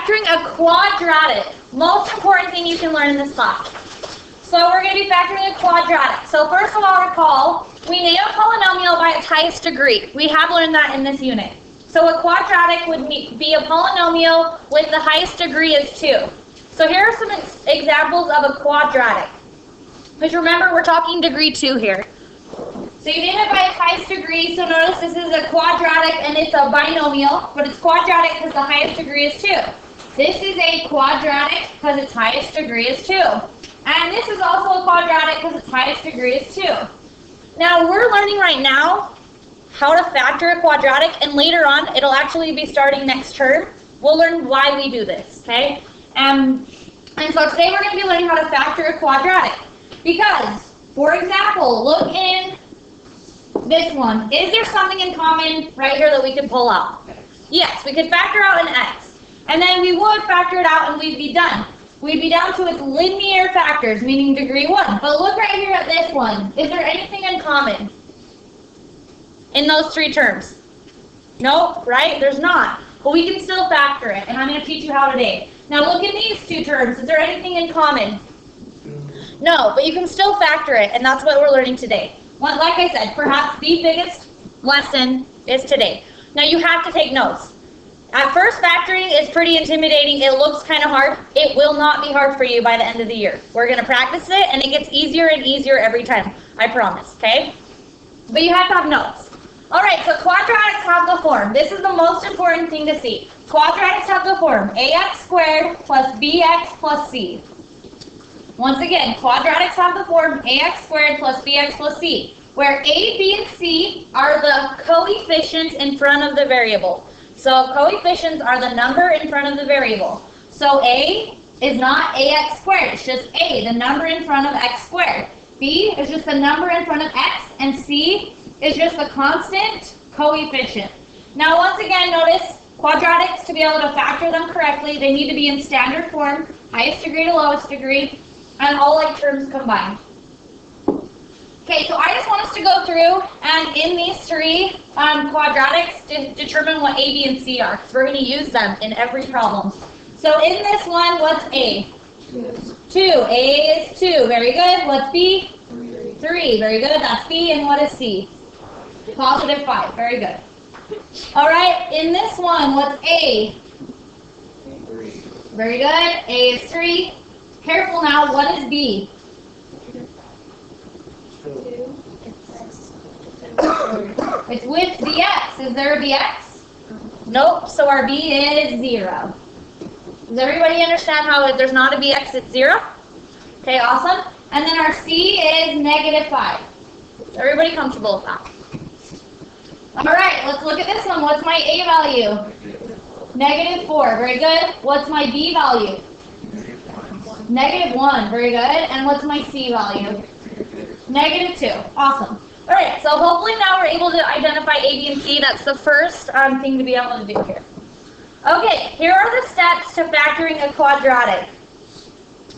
factoring a quadratic. Most important thing you can learn in this class. So we're going to be factoring a quadratic. So first of all, recall, we name a polynomial by its highest degree. We have learned that in this unit. So a quadratic would be a polynomial with the highest degree is 2. So here are some examples of a quadratic. Because remember, we're talking degree 2 here. So you name it by its highest degree. So notice this is a quadratic and it's a binomial, but it's quadratic because the highest degree is 2. This is a quadratic because its highest degree is 2. And this is also a quadratic because its highest degree is 2. Now we're learning right now how to factor a quadratic, and later on, it'll actually be starting next term. We'll learn why we do this, okay? And so today we're going to be learning how to factor a quadratic. Because, for example, look in this one. Is there something in common right here that we could pull out? Yes, we could factor out an x. And then we would factor it out and we'd be done. We'd be down to its linear factors, meaning degree 1. But look right here at this one. Is there anything in common in those 3 terms? No, right? There's not. But we can still factor it, and I'm going to teach you how today. Now look in these 2 terms. Is there anything in common? No, but you can still factor it, and that's what we're learning today. Well, like I said, perhaps the biggest lesson is today. Now you have to take notes. At first, factoring is pretty intimidating. It looks kind of hard. It will not be hard for you by the end of the year. We're going to practice it, and it gets easier and easier every time. I promise, okay? But you have to have notes. All right, so quadratics have the form. This is the most important thing to see. Quadratics have the form ax squared plus bx plus c. Once again, quadratics have the form ax squared plus bx plus c, where a, b, and c are the coefficients in front of the variable. So coefficients are the number in front of the variable. So a is not ax squared, it's just a, the number in front of x squared. B is just the number in front of x, and c is just the constant coefficient. Now once again, notice quadratics, to be able to factor them correctly, they need to be in standard form, highest degree to lowest degree, and all like terms combined. Okay, so I just want us to go through and in these 3 quadratics determine what a, b, and c are, because we're going to use them in every problem. So in this one, what's a? 2. A is 2. Very good. What's b? 3. Very good. That's b. And what is c? Positive 5. Very good. All right, in this one, what's a? 3. Very good. A is 3. Careful now. What is b? 2. It's with the x. Is there a bx? Nope. So our b is 0. Does everybody understand how there's not a bx, it's 0? Okay, awesome. And then our c is negative 5. Is everybody comfortable with that? All right, let's look at this one. What's my a value? Negative 4. Very good. What's my b value? Negative 1. Very good. And what's my c value? Negative 2. Awesome. All right, so hopefully now we're able to identify a, b, and c. That's the first thing to be able to do here. Okay, here are the steps to factoring a quadratic.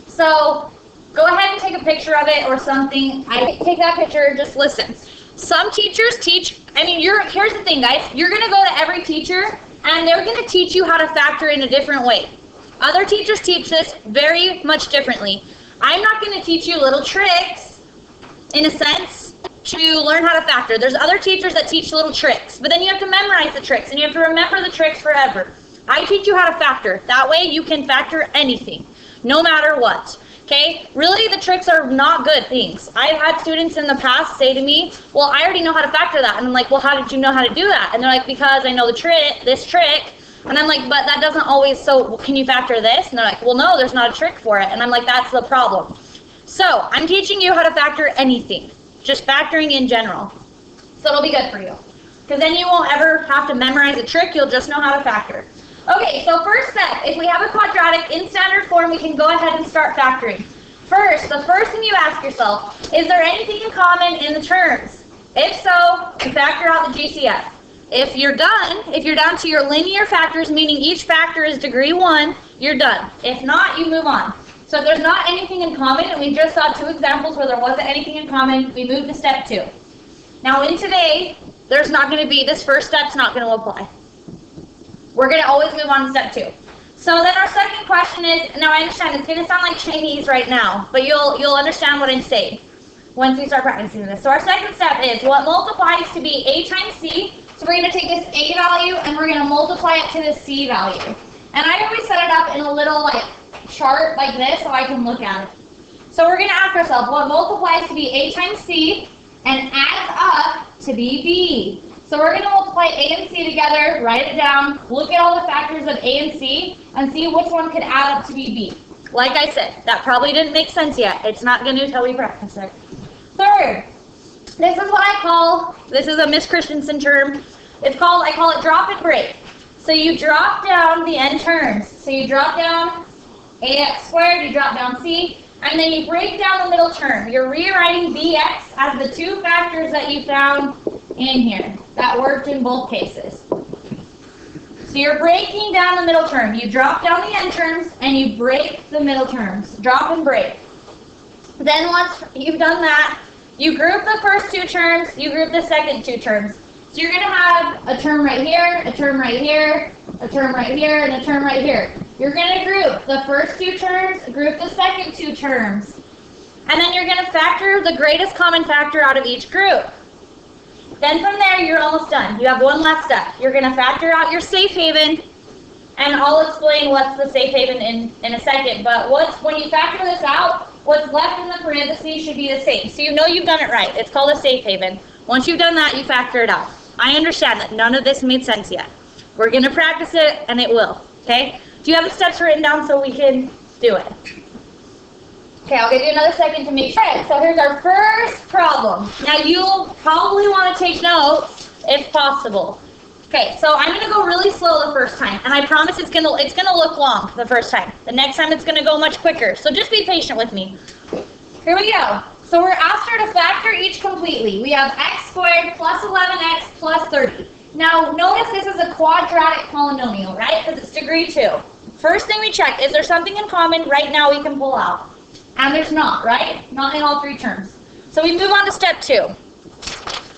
So go ahead and take a picture of it or something. I take that picture, just listen. Some teachers teach, here's the thing, guys. You're going to go to every teacher, and they're going to teach you how to factor in a different way. Other teachers teach this very much differently. I'm not going to teach you little tricks, in a sense, to learn how to factor. There's other teachers that teach little tricks, but then you have to memorize the tricks, and you have to remember the tricks forever. I teach you how to factor. That way you can factor anything, no matter what. Okay? Really, the tricks are not good things. I've had students in the past say to me, well, I already know how to factor that. And I'm like, well, how did you know how to do that? And they're like, because I know the trick, this trick. And I'm like, but that doesn't always, so can you factor this? And they're like, well, no, there's not a trick for it. And I'm like, that's the problem. So I'm teaching you how to factor anything, just factoring in general. So it'll be good for you. Because then you won't ever have to memorize a trick, you'll just know how to factor. Okay, so first step, if we have a quadratic in standard form, we can go ahead and start factoring. First, the first thing you ask yourself, is there anything in common in the terms? If so, you factor out the GCF. If you're down to your linear factors, meaning each factor is degree 1, you're done. If not, you move on. So if there's not anything in common, and we just saw 2 examples where there wasn't anything in common, we move to step 2. Now in today, there's not going to be, this first step's not going to apply. We're going to always move on to step 2. So then our second question is, now I understand it's going to sound like Chinese right now, but you'll understand what I'm saying once we start practicing this. So our second step is what multiplies to be a times c. So we're going to take this a value and we're going to multiply it to the c value. And I always set it up in a little like chart like this so I can look at it. So we're going to ask ourselves what multiplies to be a times c and adds up to be b. So we're going to multiply a and c together, write it down, look at all the factors of a and c, and see which one could add up to be b. Like I said, that probably didn't make sense yet. It's not going to until we practice it. Third, this is what I call, this is a Miss Christensen term, I call it drop and break. So you drop down the n terms. So you drop down ax squared, you drop down c, and then you break down the middle term. You're rewriting bx as the two factors that you found in here. That worked in both cases. So you're breaking down the middle term. You drop down the n terms and you break the middle terms. Drop and break. Then once you've done that, you group the first two terms, you group the second two terms. So you're going to have a term right here, a term right here, a term right here, and a term right here. You're going to group the first two terms, group the second two terms. And then you're going to factor the greatest common factor out of each group. Then from there, you're almost done. You have one last step. You're going to factor out your safe haven, and I'll explain what's the safe haven in a second. But when you factor this out, what's left in the parentheses should be the same. So you know you've done it right. It's called a safe haven. Once you've done that, you factor it out. I understand that none of this made sense yet. We're going to practice it, and it will. Okay? Do you have the steps written down so we can do it? Okay, I'll give you another second to make sure. All right, so here's our first problem. Now you'll probably want to take notes if possible. Okay, so I'm going to go really slow the first time, and I promise it's going to look long the first time. The next time it's going to go much quicker. So just be patient with me. Here we go. So we're asked her to factor each completely. We have x squared plus 11x plus 30. Now notice this is a quadratic polynomial, right? Because it's degree 2. First thing we check, is there something in common right now we can pull out? And there's not, right? Not in all three terms. So we move on to step 2.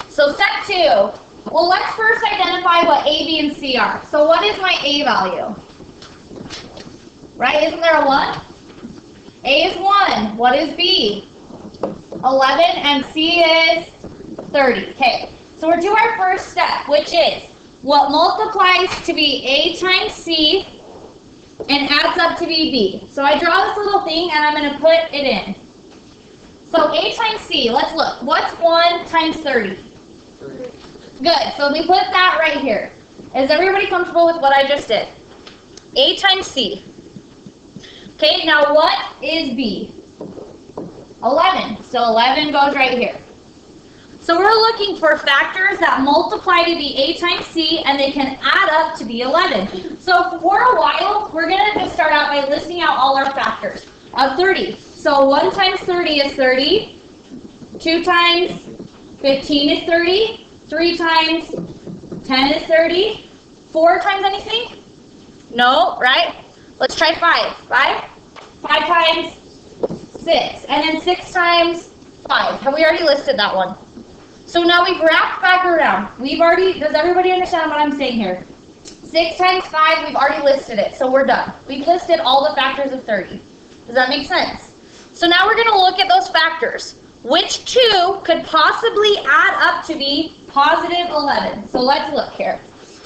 So step 2, well, let's first identify what a, b, and c are. So what is my a value? Right, isn't there a 1? A is 1. What is b? 11, and c is 30. Okay, so we're to our first step, which is what multiplies to be a times c and adds up to be b. So I draw this little thing, and I'm going to put it in. So a times c, let's look. What's 1 times 30? 3. Good, so we put that right here. Is everybody comfortable with what I just did? A times c. Okay, now what is b? 11. So 11 goes right here. So we're looking for factors that multiply to be a times c, and they can add up to be 11. So for a while, we're going to just start out by listing out all our factors of 30. So 1 times 30 is 30. 2 times 15 is 30. 3 times 10 is 30. 4 times anything? No, right? Let's try 5. 5? 5 times 6. And then 6 times 5. Have we already listed that one? So now we've wrapped back around. Does everybody understand what I'm saying here? 6 times 5, we've already listed it, so we're done. We've listed all the factors of 30. Does that make sense? So now we're going to look at those factors. Which two could possibly add up to be positive 11? So let's look here.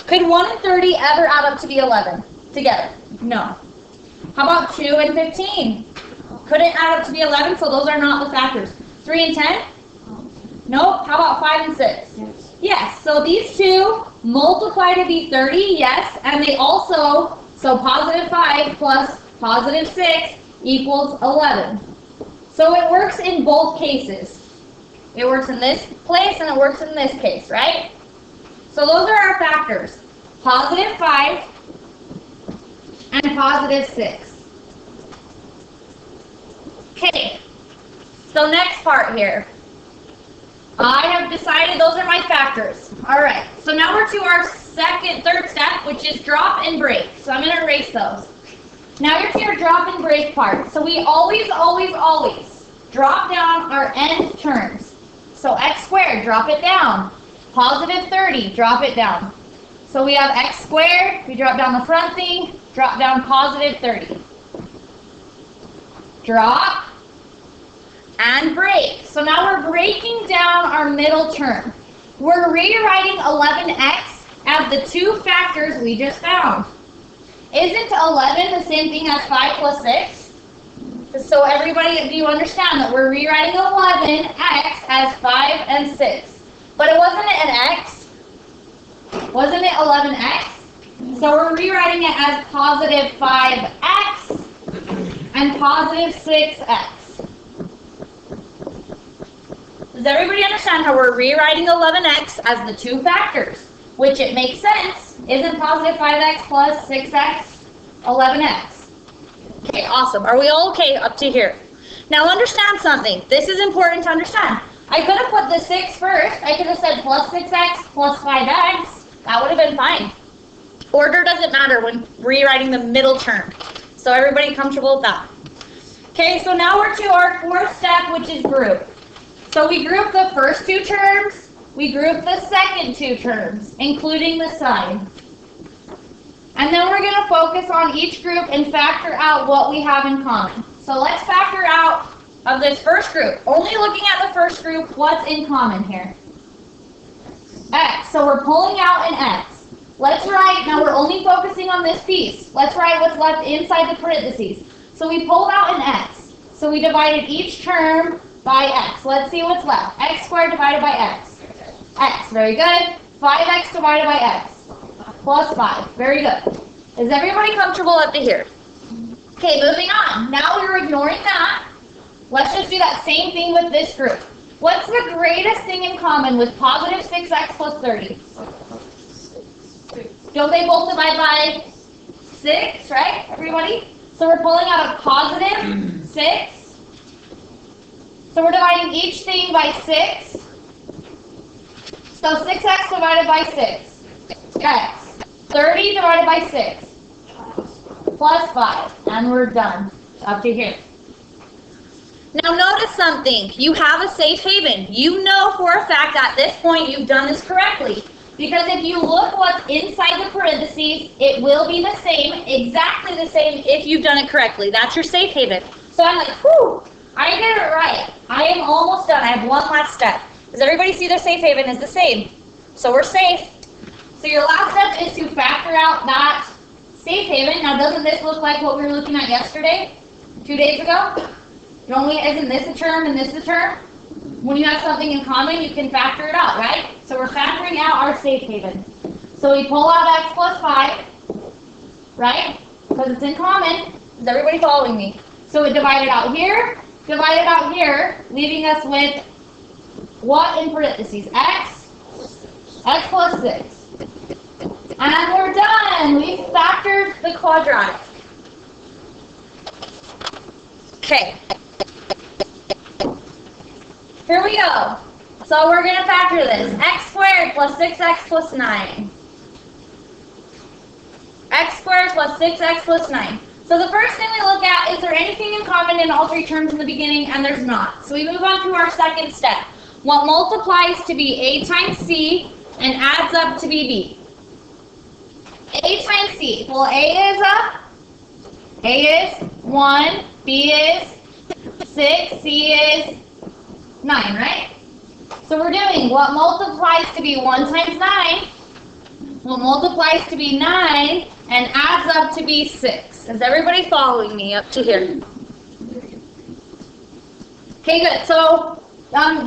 Could 1 and 30 ever add up to be 11 together? No. How about 2 and 15? Couldn't add up to be 11, so those are not the factors. 3 and 10? Nope. How about 5 and 6? Yes. Yes. So these two multiply to be 30, yes, and they also, so positive 5 plus positive 6 equals 11. So it works in both cases. It works in this place and it works in this case, right? So those are our factors. Positive 5 and positive 6. Okay, so next part here. I have decided those are my factors. All right, so now we're to our third step, which is drop and break. So I'm going to erase those. Now you're to your drop and break part. So we always drop down our end terms. So x squared, drop it down. Positive 30, drop it down. So we have x squared, we drop down the front thing. drop down positive 30. Drop, and break. So now we're breaking down our middle term. We're rewriting 11x as the two factors we just found. Isn't 11 the same thing as 5 plus 6? So everybody, do you understand that we're rewriting 11x as 5 and 6? But it wasn't an x. Wasn't it 11x? So we're rewriting it as positive 5x and positive 6x. Does everybody understand how we're rewriting 11x as the two factors? Which it makes sense. Isn't positive 5x plus 6x 11x? Okay, awesome. Are we all okay up to here? Now understand something. This is important to understand. I could have put the 6 first. I could have said plus 6x plus 5x. That would have been fine. Order doesn't matter when rewriting the middle term. So everybody comfortable with that? Okay, so now we're to our fourth step, which is group. So we group the first two terms, we group the second two terms, including the sign. And then we're going to focus on each group and factor out what we have in common. So let's factor out of this first group. Only looking at the first group, what's in common here? X. So we're pulling out an X. Let's write, now we're only focusing on this piece. Let's write what's left inside the parentheses. So we pulled out an X. So we divided each term by X. Let's see what's left. X squared divided by X. X, very good. 5x divided by X. Plus 5, very good. Is everybody comfortable up to here? Okay, moving on. Now we're ignoring that. Let's just do that same thing with this group. What's the greatest thing in common with positive 6x plus 30? Don't they both divide by 6, right, everybody? So we're pulling out a positive 6. So we're dividing each thing by 6. So 6x divided by 6. X. 30 divided by 6. Plus 5. And we're done. Up to here. Now notice something. You have a safe haven. You know for a fact at this point you've done this correctly. Because if you look what's inside the parentheses, it will be the same, exactly the same if you've done it correctly. That's your safe haven. So I'm like, whew, I did it right. I am almost done. I have one last step. Does everybody see their safe haven is the same? So we're safe. So your last step is to factor out that safe haven. Now doesn't this look like what we were looking at yesterday? 2 days ago? Isn't this a term and this a term? When you have something in common, you can factor it out, right? So we're factoring out our safe haven. So we pull out x plus 5, right? Because it's in common. Is everybody following me? So we divide it out here, leaving us with what in parentheses? X plus 6. And we're done. We factored the quadratic. Okay. Here we go. So we're going to factor this. X squared plus 6x plus 9. X squared plus 6x plus 9. So the first thing we look at, is there anything in common in all three terms in the beginning? And there's not. So we move on to our second step. What multiplies to be a times c and adds up to be b? A times c. Well, A is 1, B is 6, C is 9, right? So we're doing what multiplies to be 1 times 9, what multiplies to be 9, and adds up to be 6. Is everybody following me up to here? Okay, good. So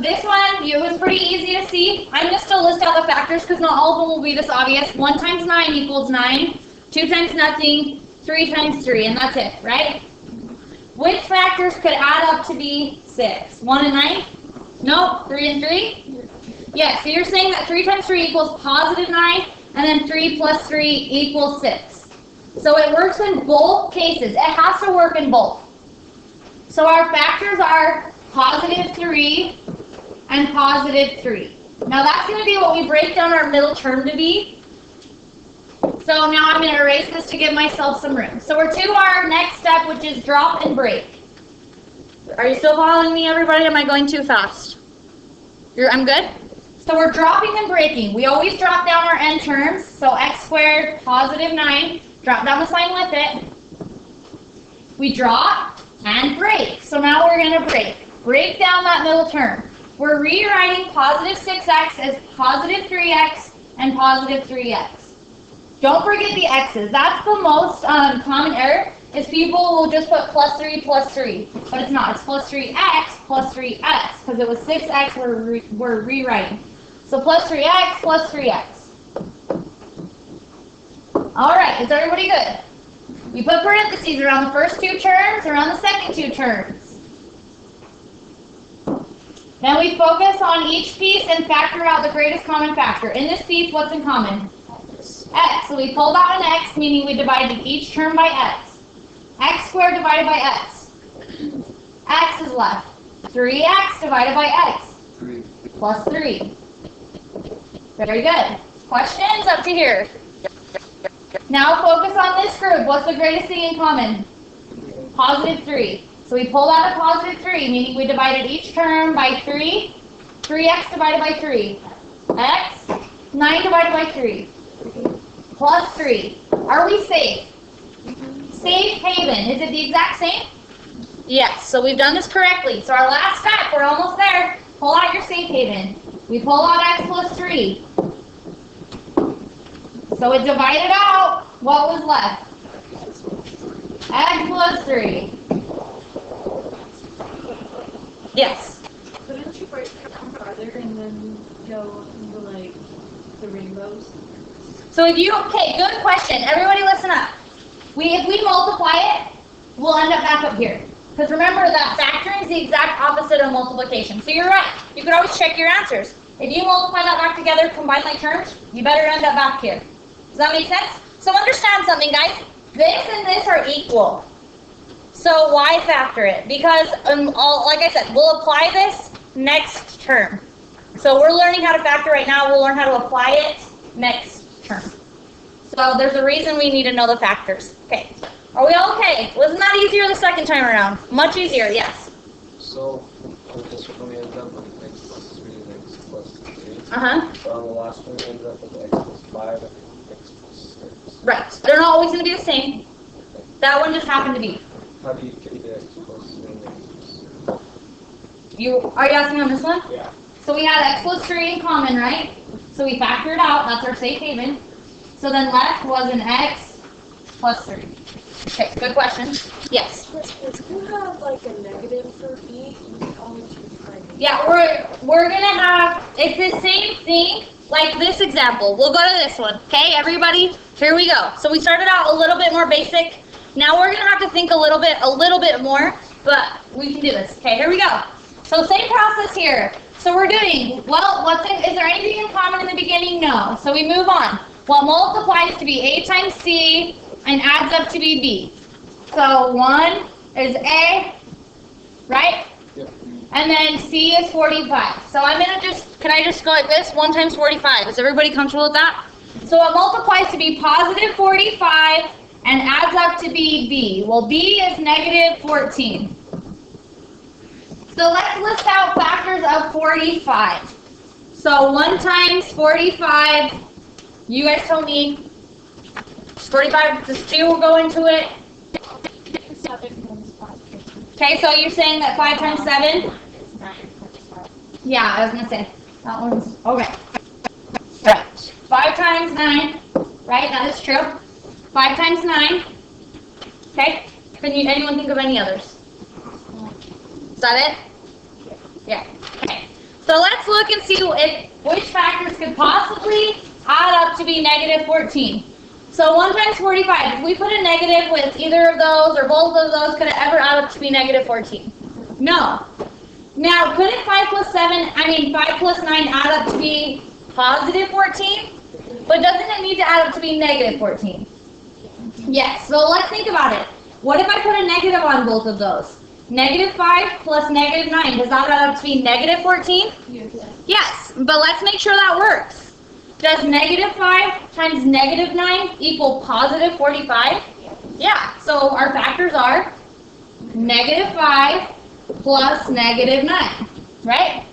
this one, it was pretty easy to see. I'm going to still list out the factors because not all of them will be this obvious. 1 times 9 equals 9. 2 times nothing. 3 times 3, and that's it, right? Which factors could add up to be 6? 1 and 9? No, 3 and 3? Yes, so you're saying that 3 times 3 equals positive 9, and then 3 plus 3 equals 6. So it works in both cases. It has to work in both. So our factors are positive 3 and positive 3. Now that's going to be what we break down our middle term to be. So now I'm going to erase this to give myself some room. So we're to our next step, which is drop and break. Are you still following me, everybody? Am I going too fast? I'm good? So we're dropping and breaking. We always drop down our end terms. So x squared, positive 9. Drop down the sign with it. We drop and break. So now we're going to break. Break down that middle term. We're rewriting positive 6x as positive 3x and positive 3x. Don't forget the x's. That's the most common error, is people will just put plus 3, but it's not. It's plus 3x plus 3x, because it was 6x we're rewriting. So plus 3x plus 3x. All right, is everybody good? We put parentheses around the first two terms, around the second two terms. Then we focus on each piece and factor out the greatest common factor. In this piece, what's in common? X. So we pulled out an x, meaning we divided each term by x. X squared divided by x. X is left. 3x divided by x. 3. Plus 3. Very good. Questions up to here? Now focus on this group. What's the greatest thing in common? Positive 3. So we pulled out a positive 3, meaning we divided each term by 3. 3x divided by 3. X, 9 divided by 3. Plus 3. Are we safe? Safe haven. Is it the exact same? Yes. So we've done this correctly. So our last step, we're almost there. Pull out your safe haven. We pull out x plus 3. So it divided out. What was left? X plus 3. Yes. Couldn't you break it down farther and then go into like the rainbows? So if you, okay, good question. Everybody listen up. If we multiply it, we'll end up back up here. Because remember that factoring is the exact opposite of multiplication. So you're right. You could always check your answers. If you multiply that back together, combine like terms, you better end up back here. Does that make sense? So understand something, guys. This and this are equal. So why factor it? Because, like I said, we'll apply this next term. So we're learning how to factor right now. We'll learn how to apply it next term. So there's a reason we need to know the factors. Okay. Are we all okay? Wasn't that easier the second time around? Much easier, yes. So, on this one we ended up with x plus 3 and x plus 3. Uh-huh. But on the last one we ended up with x plus 5 and x plus 6. Right. They're not always going to be the same. That one just happened to be. How do you get the x plus 3 and x plus 6? Are you asking on this one? Yeah. So we had x plus 3 in common, right? So we factor it out. That's our safe haven. So then left was an x plus 3. Okay, good question. Yes. If you have like a negative for b, you can always find it. Yeah, we're gonna have, it's the same thing like this example. We'll go to this one. Okay, everybody? Here we go. So we started out a little bit more basic. Now we're gonna have to think a little bit more, but we can do this. Okay, here we go. So same process here. So we're doing, well, is there anything in common in the beginning? No. So we move on. What multiplies to be a times c and adds up to be b. So 1 is a, right? Yep. And then c is 45. So I'm going to can I just go like this? 1 times 45. Is everybody comfortable with that? So it multiplies to be positive 45 and adds up to be b. Well, b is negative 14. So let's list out factors of 45. So 1 times 45, you guys tell me. 45, does 2 go into it? 7 times 5. Okay, so you're saying that 5 times 7? Yeah, I was going to say, that one's, okay. Right. 5 times 9, right, that is true. 5 times 9, okay. Can anyone think of any others? Is that it? Yeah, okay. So let's look and see which factors could possibly add up to be negative 14. So 1 times 45, if we put a negative with either of those or both of those, could it ever add up to be negative 14? No. Now, couldn't 5 plus 9 add up to be positive 14? But doesn't it need to add up to be negative 14? Yes, so let's think about it. What if I put a negative on both of those? Negative 5 plus negative 9, does that add up to be negative 14? Yes. Yes, but let's make sure that works. Does negative 5 times negative 9 equal positive 45? Yeah, so our factors are negative 5 plus negative 9, right?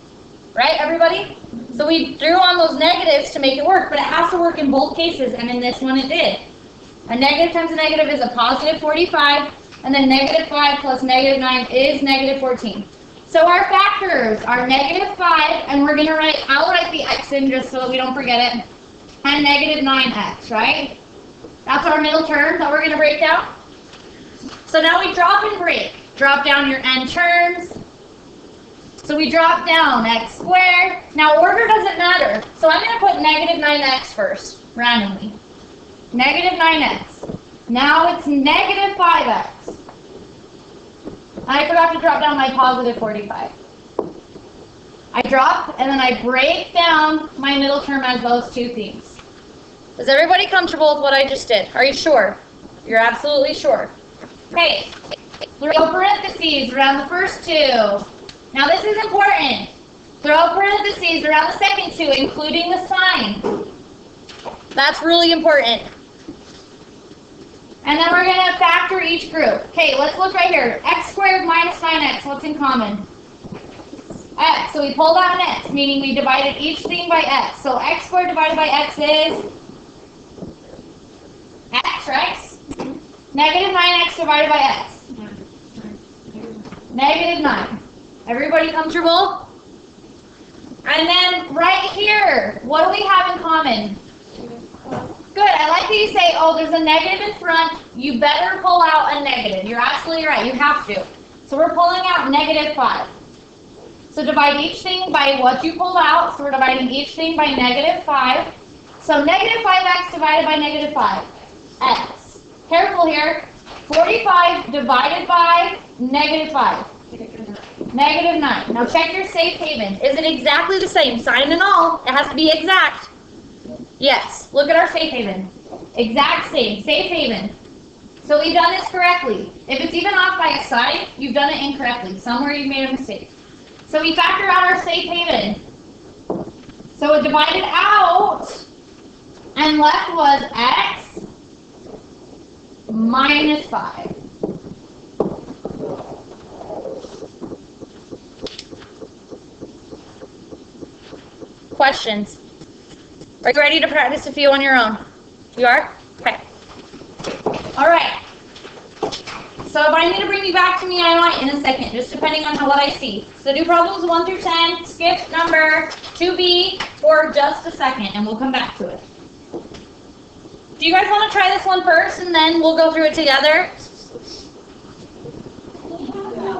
Right, everybody? So we drew on those negatives to make it work, but it has to work in both cases, and in this one it did. A negative times a negative is a positive 45, and then negative 5 plus negative 9 is negative 14. So our factors are negative 5, and we're going to I'll write the x in just so that we don't forget it, and negative 9x, right? That's our middle term that we're going to break down. So now we drop and break. Drop down your n terms. So we drop down x squared. Now order doesn't matter. So I'm going to put negative 9x first, randomly. Negative 9x. Now it's negative 5x. I forgot to drop down my positive 45. I drop and then I break down my middle term as those two things. Is everybody comfortable with what I just did? Are you sure? You're absolutely sure. Okay. Throw parentheses around the first two. Now this is important. Throw parentheses around the second two, including the sign. That's really important. And then we're going to factor each group. Okay, let's look right here. X squared minus 9x, what's in common? X. So we pulled out an x, meaning we divided each thing by x. So x squared divided by x is x, right? Negative 9x divided by x. Negative 9. Everybody comfortable? And then right here, what do we have in common? Good. I like that you say, oh, there's a negative in front. You better pull out a negative. You're absolutely right. You have to. So we're pulling out negative 5. So divide each thing by what you pulled out. So we're dividing each thing by negative 5. So negative 5x divided by negative 5. X. Careful here. 45 divided by negative 5. Negative 9. Now check your safe haven. Is it exactly the same? Sign and all. It has to be exact. Yes. Look at our safe haven. Exact same. Safe haven. So we've done this correctly. If it's even off by a sign, you've done it incorrectly. Somewhere you've made a mistake. So we factor out our safe haven. So it divided out, and left was x minus 5. Questions? Are you ready to practice a few on your own? You are? Okay. All right. So if I need to bring you back to me, I might in a second, just depending on what I see. So do problems 1 through 10, skip number 2B for just a second, and we'll come back to it. Do you guys want to try this one first, and then we'll go through it together?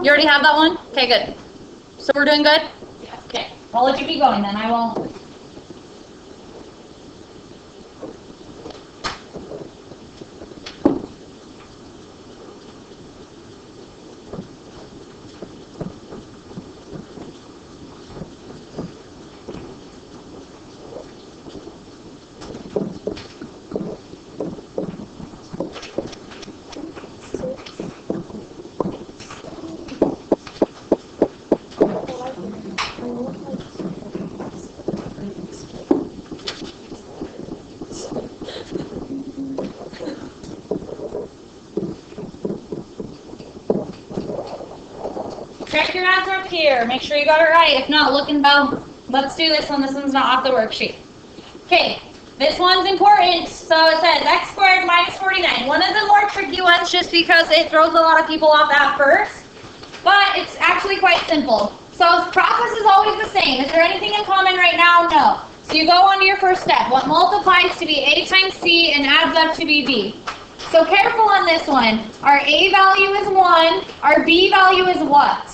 You already have that one? Okay, good. So we're doing good? Okay. I'll let you keep going then. I won't. Check your answer up here. Make sure you got it right. If not, look and go. Let's do this one. This one's not off the worksheet. Okay, this one's important. So it says x squared minus 49. One of the more tricky ones just because it throws a lot of people off at first. But it's actually quite simple. So the process is always the same. Is there anything in common right now? No. So you go on to your first step. What multiplies to be a times c and adds up to be b. So careful on this one. Our a value is 1. Our b value is what?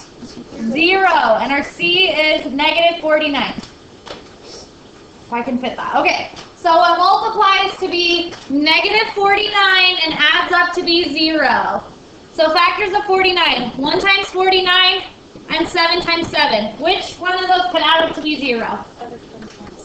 0. And our c is negative 49. If I can fit that. Okay. So it multiplies to be negative 49 and adds up to be 0. So factors of 49. 1 times 49 and 7 times 7. Which one of those can add up to be 0?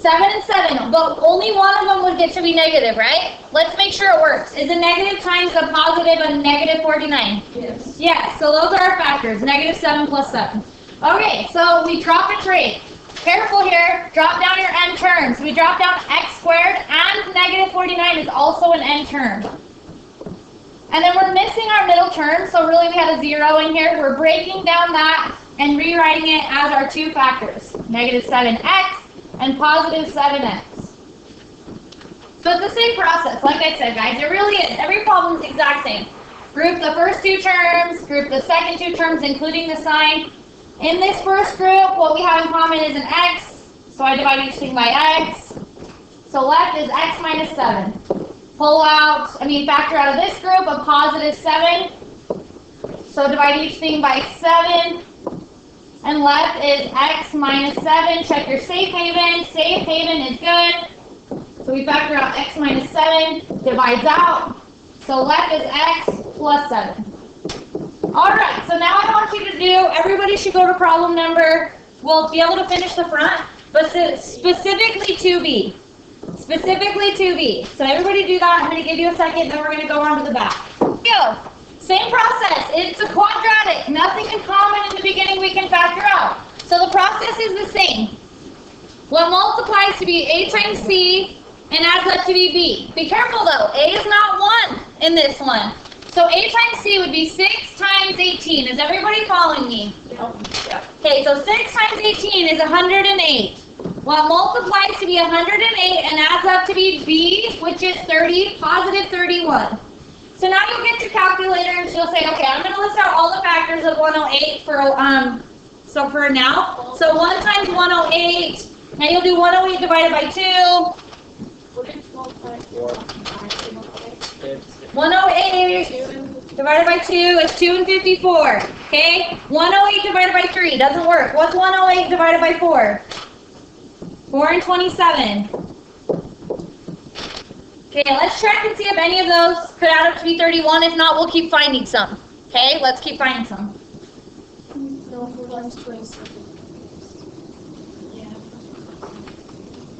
7 and 7, but only one of them would get to be negative, right? Let's make sure it works. Is a negative times a positive a negative 49? Yes. Yes, so those are our factors, negative 7 plus 7. Okay, so we drop and trade. Careful here, drop down your n terms. We drop down x squared, and negative 49 is also an n term. And then we're missing our middle term, so really we had a 0 in here. We're breaking down that and rewriting it as our two factors, negative 7x and positive 7x. So it's the same process, like I said, guys. It really is. Every problem is the exact same. Group the first two terms, group the second two terms, including the sign. In this first group, what we have in common is an x, so I divide each thing by x. So left is x minus 7. Factor out of this group a positive 7. So divide each thing by 7. And left is x minus 7. Check your safe haven. Safe haven is good. So we factor out x minus 7, divides out. So left is x plus 7. Alright, so now I want you to do, everybody should go to problem number, we'll be able to finish the front, but specifically 2b. Specifically 2b. So everybody do that. I'm going to give you a second, then we're going to go on to the back. Go. Same process. It's a quadratic. Nothing in common in the beginning we can factor out. So the process is the same. What multiplies to be a times c and adds up to be b. Be careful though. A is not 1 in this one. So a times c would be 6 times 18. Is everybody following me? Yeah. Okay, so 6 times 18 is 108. What multiplies to be 108 and adds up to be b, which is 30, positive 31. So now you'll get your calculator and you'll say, okay, I'm going to list out all the factors of 108 for now. So 1 times 108, now you'll do 108 divided by 2. What is multiply? 108 divided by 2 is 2 and 54. Okay? 108 divided by 3 doesn't work. What's 108 divided by 4? 4 and 27. Okay, let's check and see if any of those could add up to be 31. If not, we'll keep finding some. Okay, let's keep finding some. No, 4 times 27. Yeah.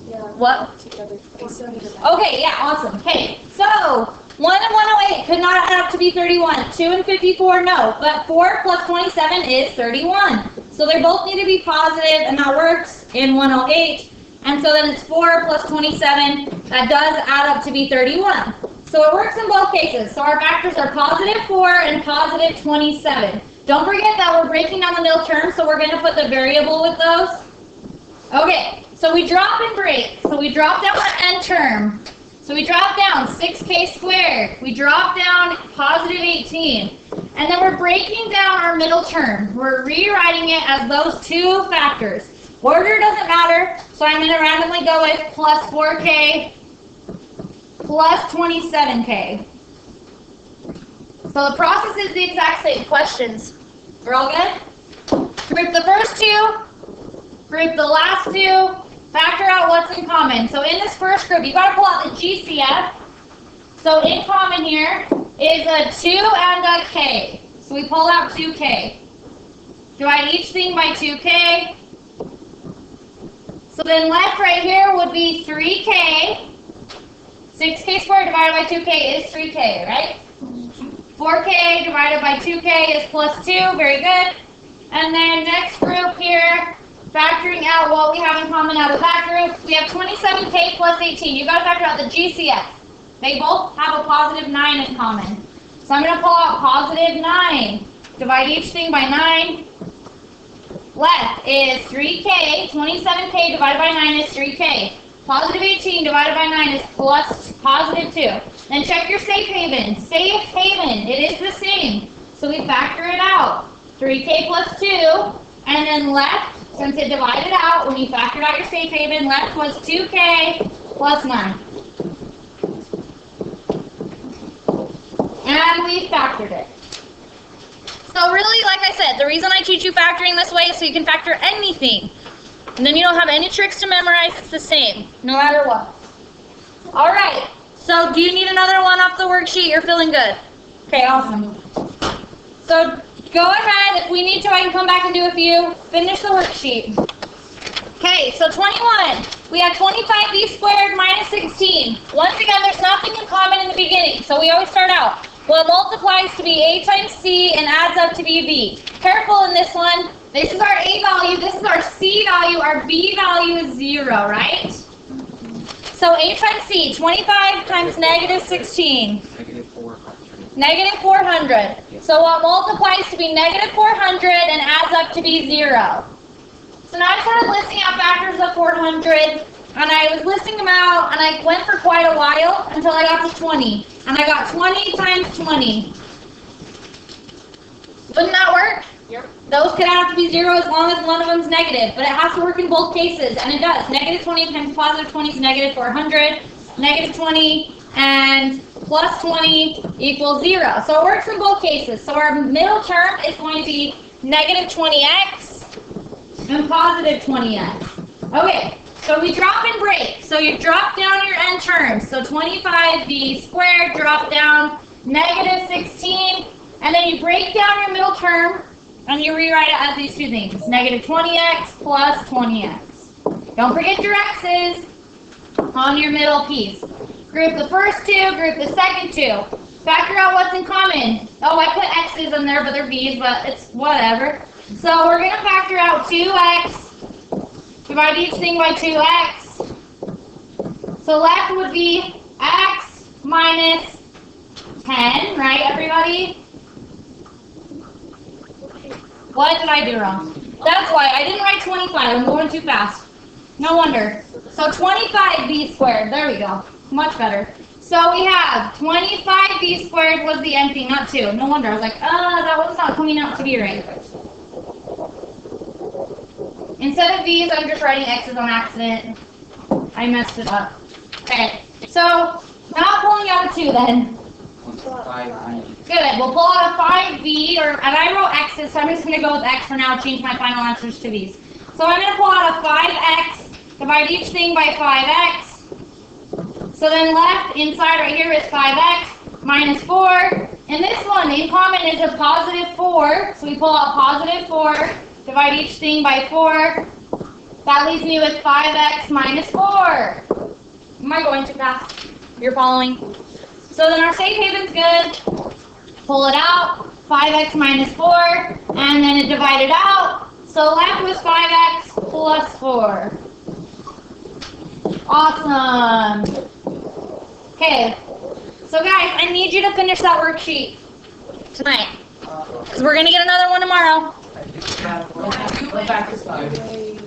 Yeah. What? Together. 27. Okay, yeah, awesome. Okay, so 1 and 108 could not add up to be 31. 2 and 54, no. But 4 plus 27 is 31. So they both need to be positive, and that works in 108. And so then it's 4 plus 27. That does add up to be 31. So it works in both cases. So our factors are positive 4 and positive 27. Don't forget that we're breaking down the middle term, so we're going to put the variable with those. Okay, so we drop and break. So we drop down the n term. So we drop down 6k squared. We drop down positive 18. And then we're breaking down our middle term. We're rewriting it as those two factors. Order doesn't matter, so I'm going to randomly go with plus 4k plus 27k. So the process is the exact same. Questions? We're all good? Group the first two, group the last two, factor out what's in common. So in this first group, you got to pull out the GCF. So in common here is a 2 and a k. So we pull out 2k. Divide each thing by 2k. So then left right here would be 3k. 6k squared divided by 2k is 3k, right? 4k divided by 2k is plus 2. Very good. And then next group here, factoring out what we have in common out of that group, we have 27k plus 18. You got to factor out the GCF. They both have a positive 9 in common. So I'm going to pull out positive 9. Divide each thing by 9. Left is 3k. 27k divided by 9 is 3k. Positive 18 divided by 9 is plus positive 2. Then check your safe haven. Safe haven, it is the same. So we factor it out. 3k plus 2. And then left, since it divided out, when you factored out your safe haven, left was 2k plus 9. And we factored it. So really, like I said, the reason I teach you factoring this way is so you can factor anything. And then you don't have any tricks to memorize. It's the same, no matter what. All right. So do you need another one off the worksheet? You're feeling good? Okay, awesome. So go ahead. If we need to, I can come back and do a few. Finish the worksheet. Okay, so 21. We have 25b squared minus 16. Once again, there's nothing in common in the beginning. So we always start out. Well, it multiplies to be a times c and adds up to be b. Careful in this one. This is our a value. This is our c value. Our b value is 0, right? So a times c, 25 times negative 16. Negative 400. Negative 400. So what multiplies to be negative 400 and adds up to be 0. So now I started listing out factors of 400. and I was listing them out, and I went for quite a while until I got to 20. And I got 20 times 20. Wouldn't that work? Yep. Those could have to be 0 as long as one of them's negative, but it has to work in both cases, and it does. Negative 20 times positive 20 is negative 400. Negative 20 and plus 20 equals 0. So it works in both cases. So our middle term is going to be negative 20x and positive 20x. Okay, so we drop and break. So you drop down your n terms. So 25b squared, drop down negative 16, and then you break down your middle term, and you rewrite it as these two things. Negative 20x plus 20x. Don't forget your x's on your middle piece. Group the first two, group the second two. Factor out what's in common. Oh, I put x's in there, but they're b's, but it's whatever. So we're going to factor out 2x. Divide each thing by 2x. So left would be x minus 10, right, everybody? What did I do wrong? That's why I didn't write 25. I'm going too fast. No wonder. So 25b squared. There we go. Much better. So we have 25b squared was the n thing, not 2. No wonder. I was like, that one's not coming out to be right. Instead of b's, I'm just writing x's on accident. I messed it up. Okay. So now pulling out a 2 then. Good. We'll pull out a 5b, and I wrote x's, so I'm just going to go with x for now, change my final answers to these. So I'm going to pull out a 5x, divide each thing by 5x. So then left inside right here is 5x minus 4. And this one, in common, is a positive 4. So we pull out positive 4, divide each thing by 4. That leaves me with 5x minus 4. Am I going too fast? You're following? So then our safe haven's good. Pull it out, 5x minus 4, and then it divided out. So left was 5x plus 4. Awesome. Okay, so guys, I need you to finish that worksheet tonight, because we're going to get another one tomorrow. Go back to slide.